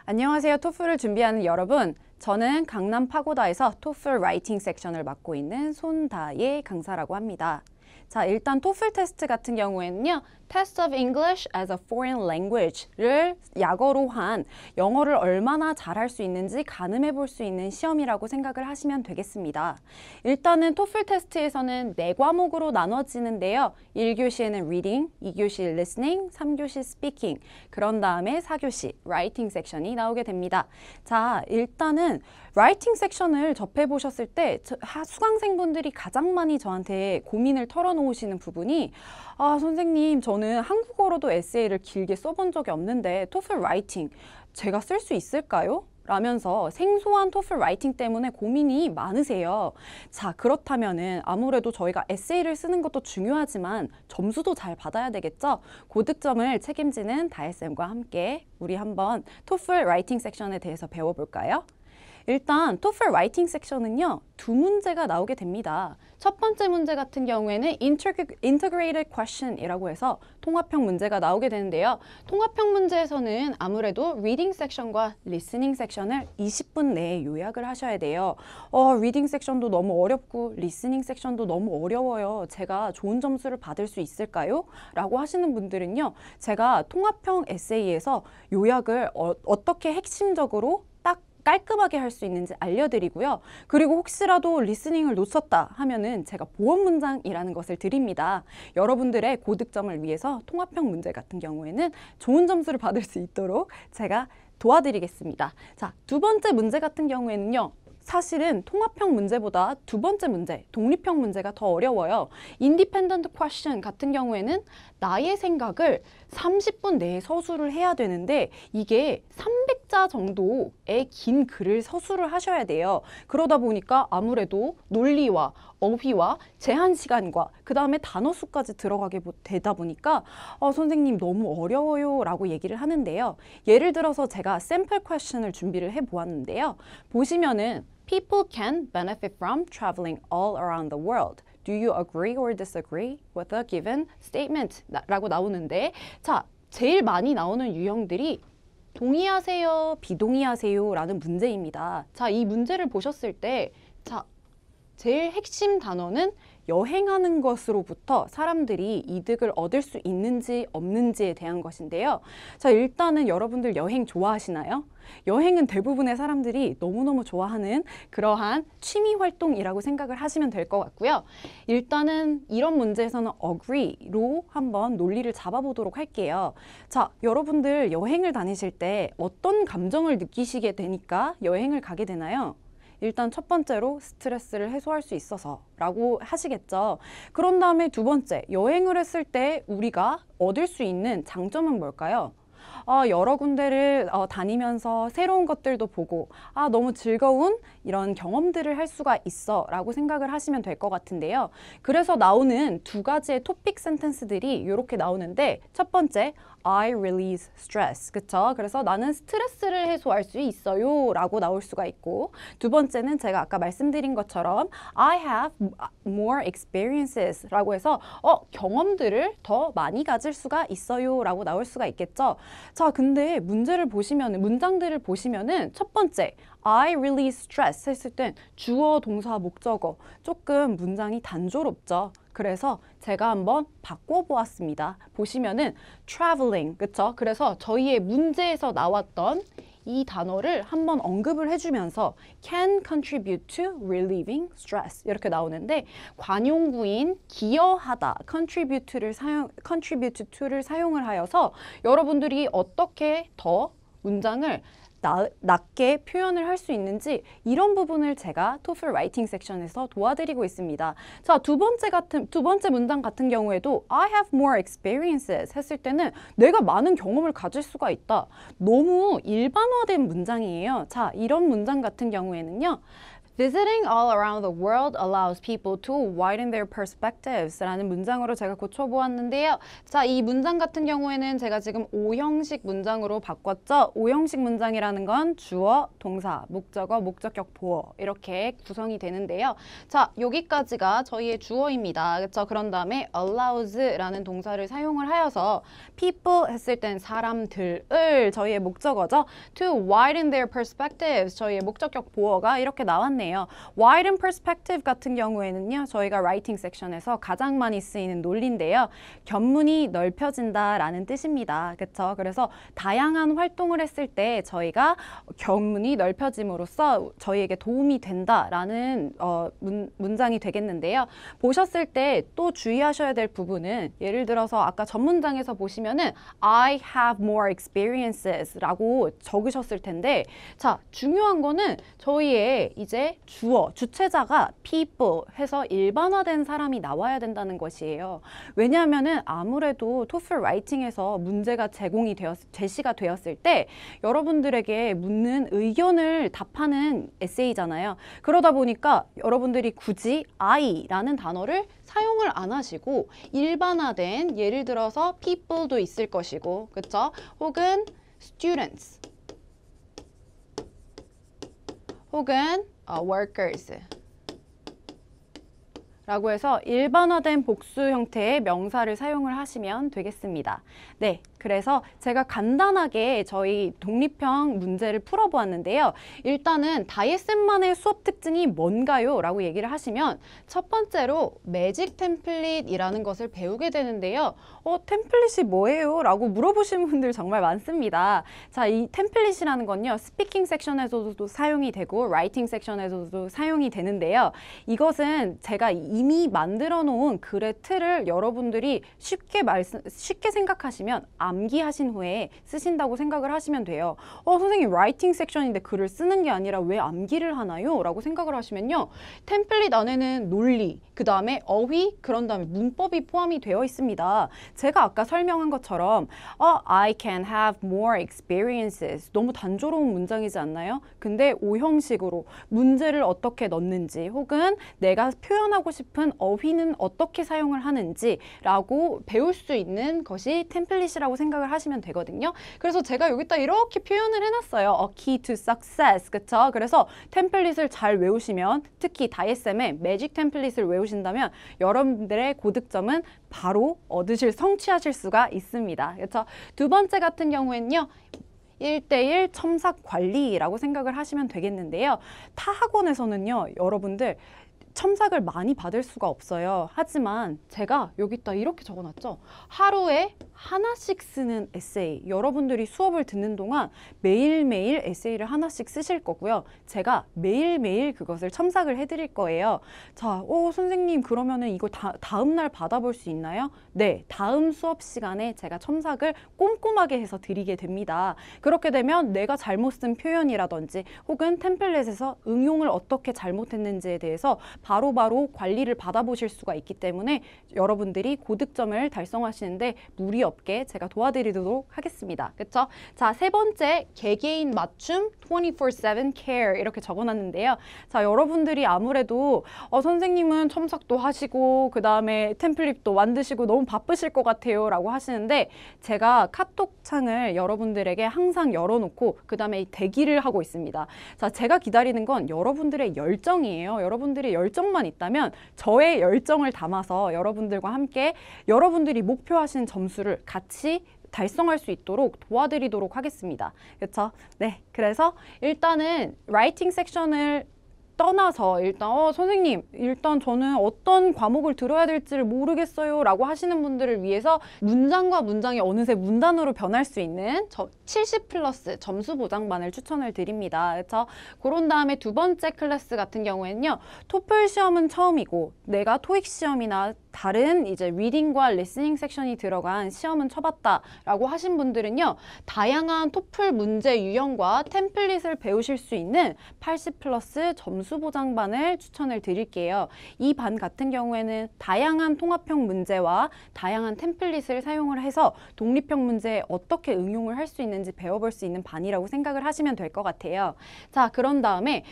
안녕하세요. 토플을 준비하는 여러분. 저는 강남 파고다에서 토플 라이팅 섹션을 맡고 있는 손다예 강사라고 합니다. 자, 일단 토플 테스트 같은 경우에는요. Test of English as a Foreign Language를 약어로 한 영어를 얼마나 잘할 수 있는지 가늠해 볼 수 있는 시험이라고 생각을 하시면 되겠습니다. 일단은 토플 테스트에서는 4과목으로 나눠지는데요. 1교시에는 Reading, 2교시 Listening, 3교시 Speaking, 그런 다음에 4교시 Writing 섹션이 나오게 됩니다. 자, 일단은 라이팅 섹션을 접해보셨을 때 수강생분들이 가장 많이 저한테 고민을 털어놓으시는 부분이 선생님, 저는 한국어로도 에세이를 길게 써본 적이 없는데 토플 라이팅 제가 쓸 수 있을까요? 라면서 생소한 토플 라이팅 때문에 고민이 많으세요. 자, 그렇다면은 아무래도 저희가 에세이를 쓰는 것도 중요하지만 점수도 잘 받아야 되겠죠? 고득점을 책임지는 다혜쌤과 함께 우리 한번 토플 라이팅 섹션에 대해서 배워볼까요? 일단 토플 라이팅 섹션은요, 2문제가 나오게 됩니다. 첫 번째 문제 같은 경우에는 Integrated Question이라고 해서 통합형 문제가 나오게 되는데요. 통합형 문제에서는 아무래도 Reading 섹션과 Listening 섹션을 20분 내에 요약을 하셔야 돼요. Reading 섹션도 너무 어렵고 Listening 섹션도 너무 어려워요. 제가 좋은 점수를 받을 수 있을까요? 라고 하시는 분들은요, 제가 통합형 에세이에서 요약을 어떻게 핵심적으로 딱 깔끔하게 할 수 있는지 알려드리고요. 그리고 혹시라도 리스닝을 놓쳤다 하면은 제가 보험 문장이라는 것을 드립니다. 여러분들의 고득점을 위해서 통합형 문제 같은 경우에는 좋은 점수를 받을 수 있도록 제가 도와드리겠습니다. 자, 두 번째 문제 같은 경우에는요. 사실은 통합형 문제보다 두 번째 문제, 독립형 문제가 더 어려워요. Independent question 같은 경우에는 나의 생각을 30분 내에 서술을 해야 되는데 이게 300자 정도의 긴 글을 서술을 하셔야 돼요. 그러다 보니까 아무래도 논리와 어휘와 제한 시간과 그 다음에 단어 수까지 들어가게 되다 보니까 선생님 너무 어려워요 라고 얘기를 하는데요. 예를 들어서 제가 샘플 퀘션을 준비를 해보았는데요. 보시면은 People can benefit from traveling all around the world. Do you agree or disagree with a given statement? 라고 나오는데 자, 제일 많이 나오는 유형들이 동의하세요, 비동의하세요 라는 문제입니다. 자, 이 문제를 보셨을 때 자, 제일 핵심 단어는 여행하는 것으로부터 사람들이 이득을 얻을 수 있는지 없는지에 대한 것인데요. 자, 일단은 여러분들 여행 좋아하시나요? 여행은 대부분의 사람들이 너무너무 좋아하는 그러한 취미 활동이라고 생각을 하시면 될 것 같고요. 일단은 이런 문제에서는 agree로 한번 논리를 잡아보도록 할게요. 자, 여러분들 여행을 다니실 때 어떤 감정을 느끼시게 되니까 여행을 가게 되나요? 일단 첫 번째로 스트레스를 해소할 수 있어서 라고 하시겠죠. 그런 다음에 두 번째, 여행을 했을 때 우리가 얻을 수 있는 장점은 뭘까요? 여러 군데를 다니면서 새로운 것들도 보고 너무 즐거운 이런 경험들을 할 수가 있어 라고 생각을 하시면 될 것 같은데요. 그래서 나오는 두 가지의 토픽 센텐스들이 이렇게 나오는데 첫 번째, I release stress. 그쵸? 그래서 나는 스트레스를 해소할 수 있어요 라고 나올 수가 있고 두 번째는 제가 아까 말씀드린 것처럼 I have more experiences 라고 해서 경험들을 더 많이 가질 수가 있어요 라고 나올 수가 있겠죠. 자, 근데 문장들을 보시면은 첫 번째 I release stress 했을 땐 주어, 동사, 목적어 조금 문장이 단조롭죠. 그래서 제가 한번 바꿔보았습니다. 보시면은 traveling, 그쵸? 그래서 저희의 문제에서 나왔던 이 단어를 한번 언급을 해주면서 can contribute to relieving stress 이렇게 나오는데 관용구인 기여하다 contribute to를 사용을 하여서 여러분들이 어떻게 더 문장을 낮게 표현을 할 수 있는지 이런 부분을 제가 토플 라이팅 섹션에서 도와드리고 있습니다. 자, 두 번째 문장 같은 경우에도 I have more experiences 했을 때는 내가 많은 경험을 가질 수가 있다. 너무 일반화된 문장이에요. 자, 이런 문장 같은 경우에는요. Visiting all around the world allows people to widen their perspectives 라는 문장으로 제가 고쳐보았는데요. 자, 이 문장 같은 경우에는 제가 지금 5형식 문장으로 바꿨죠. 5형식 문장이라는 건 주어, 동사, 목적어, 목적격, 보어 이렇게 구성이 되는데요. 자, 여기까지가 저희의 주어입니다. 그렇죠? 그런 다음에 allows라는 동사를 사용을 하여서 people 했을 땐 사람들을 저희의 목적어죠. To widen their perspectives 저희의 목적격 보어가 이렇게 나왔네요. Widen perspective 같은 경우에는요. 저희가 writing 섹션에서 가장 많이 쓰이는 논리인데요. 견문이 넓혀진다라는 뜻입니다. 그렇죠? 그래서 다양한 활동을 했을 때 저희가 견문이 넓혀짐으로써 저희에게 도움이 된다라는 문장이 되겠는데요. 보셨을 때 또 주의하셔야 될 부분은 예를 들어서 아까 전 문장에서 보시면은 I have more experiences 라고 적으셨을 텐데 자, 중요한 거는 저희의 이제 주어, 주체자가 people 해서 일반화된 사람이 나와야 된다는 것이에요. 왜냐하면은 아무래도 TOEFL 라이팅에서 문제가 제시가 되었을 때 여러분들에게 묻는 의견을 답하는 에세이잖아요. 그러다 보니까 여러분들이 굳이 I라는 단어를 사용을 안 하시고 일반화된 예를 들어서 people도 있을 것이고 그쵸? 혹은 students 혹은 workers 라고 해서 일반화된 복수 형태의 명사를 사용을 하시면 되겠습니다. 네, 그래서 제가 간단하게 저희 독립형 문제를 풀어보았는데요. 일단은 다이에센만의 수업 특징이 뭔가요? 라고 얘기를 하시면 첫 번째로 매직 템플릿이라는 것을 배우게 되는데요. 템플릿이 뭐예요? 라고 물어보시는 분들 정말 많습니다. 자, 이 템플릿이라는 건요. 스피킹 섹션에서도 사용이 되고 라이팅 섹션에서도 사용이 되는데요. 이것은 제가 이미 만들어 놓은 글의 틀을 여러분들이 쉽게 생각하시면 암기하신 후에 쓰신다고 생각을 하시면 돼요. 선생님 라이팅 섹션인데 글을 쓰는 게 아니라 왜 암기를 하나요? 라고 생각을 하시면요. 템플릿 안에는 논리, 그 다음에 어휘, 그런 다음에 문법이 포함이 되어 있습니다. 제가 아까 설명한 것처럼 I can have more experiences 너무 단조로운 문장이지 않나요? 근데 5형식으로 문제를 어떻게 넣는지 혹은 내가 표현하고 싶은 어휘는 어떻게 사용을 하는지 라고 배울 수 있는 것이 템플릿이라고 생각을 하시면 되거든요. 그래서 제가 여기다 이렇게 표현을 해놨어요. A key to success. 그쵸? 그래서 템플릿을 잘 외우시면 특히 다이에셈의 매직 템플릿을 외우신다면 여러분들의 고득점은 바로 성취하실 수가 있습니다. 그렇죠? 두 번째 같은 경우에는요. 1대1 첨삭 관리라고 생각을 하시면 되겠는데요. 타 학원에서는요. 여러분들 첨삭을 많이 받을 수가 없어요. 하지만 제가 여기다 이렇게 적어놨죠. 하루에 하나씩 쓰는 에세이. 여러분들이 수업을 듣는 동안 매일매일 에세이를 하나씩 쓰실 거고요. 제가 매일매일 그것을 첨삭을 해드릴 거예요. 자, 선생님 그러면은 이거 다음 날 받아볼 수 있나요? 네, 다음 수업 시간에 제가 첨삭을 꼼꼼하게 해서 드리게 됩니다. 그렇게 되면 내가 잘못 쓴 표현이라든지 혹은 템플릿에서 응용을 어떻게 잘못했는지에 대해서 바로바로 관리를 받아보실 수가 있기 때문에 여러분들이 고득점을 달성하시는데 무리 없게 제가 도와드리도록 하겠습니다. 그쵸? 자, 세 번째, 개개인 맞춤 24/7 care 이렇게 적어놨는데요. 자, 여러분들이 아무래도 선생님은 첨삭도 하시고 그 다음에 템플릿도 만드시고 너무 바쁘실 것 같아요 라고 하시는데 제가 카톡 창을 여러분들에게 항상 열어놓고 그 다음에 대기를 하고 있습니다. 자, 제가 기다리는 건 여러분들의 열정이에요. 여러분들의 열정만 있다면 저의 열정을 담아서 여러분들과 함께 여러분들이 목표하신 점수를 같이 달성할 수 있도록 도와드리도록 하겠습니다. 그렇죠? 네, 그래서 일단은 라이팅 섹션을 떠나서 일단 선생님 일단 저는 어떤 과목을 들어야 될지를 모르겠어요 라고 하시는 분들을 위해서 문장과 문장이 어느새 문단으로 변할 수 있는 70+ 점수 보장반을 추천을 드립니다. 그렇죠? 그런 다음에 두 번째 클래스 같은 경우에는요. 토플 시험은 처음이고 내가 토익 시험이나 다른 이제 리딩과 리스닝 섹션이 들어간 시험은 쳐봤다라고 하신 분들은요, 다양한 토플 문제 유형과 템플릿을 배우실 수 있는 80 플러스 점수 보장반을 추천을 드릴게요. 이 반 같은 경우에는 다양한 통합형 문제와 다양한 템플릿을 사용을 해서 독립형 문제에 어떻게 응용을 할 수 있는지 배워볼 수 있는 반이라고 생각을 하시면 될 것 같아요. 자, 그런 다음에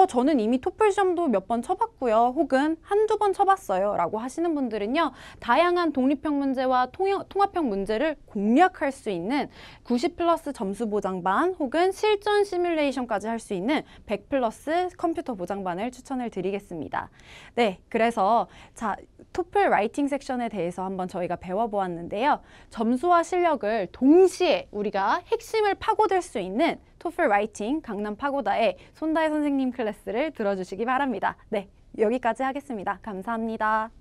저는 이미 토플 시험도 몇 번 쳐봤고요. 혹은 한두 번 쳐봤어요. 라고 하시는 분들은요. 다양한 독립형 문제와 통합형 문제를 공략할 수 있는 90 플러스 점수 보장반 혹은 실전 시뮬레이션까지 할 수 있는 100 플러스 컴퓨터 보장반을 추천을 드리겠습니다. 네, 그래서 자, 토플 라이팅 섹션에 대해서 한번 저희가 배워보았는데요. 점수와 실력을 동시에 우리가 핵심을 파고들 수 있는 토플 라이팅 강남 파고다의 손다혜 선생님 클래스를 들어주시기 바랍니다. 네, 여기까지 하겠습니다. 감사합니다.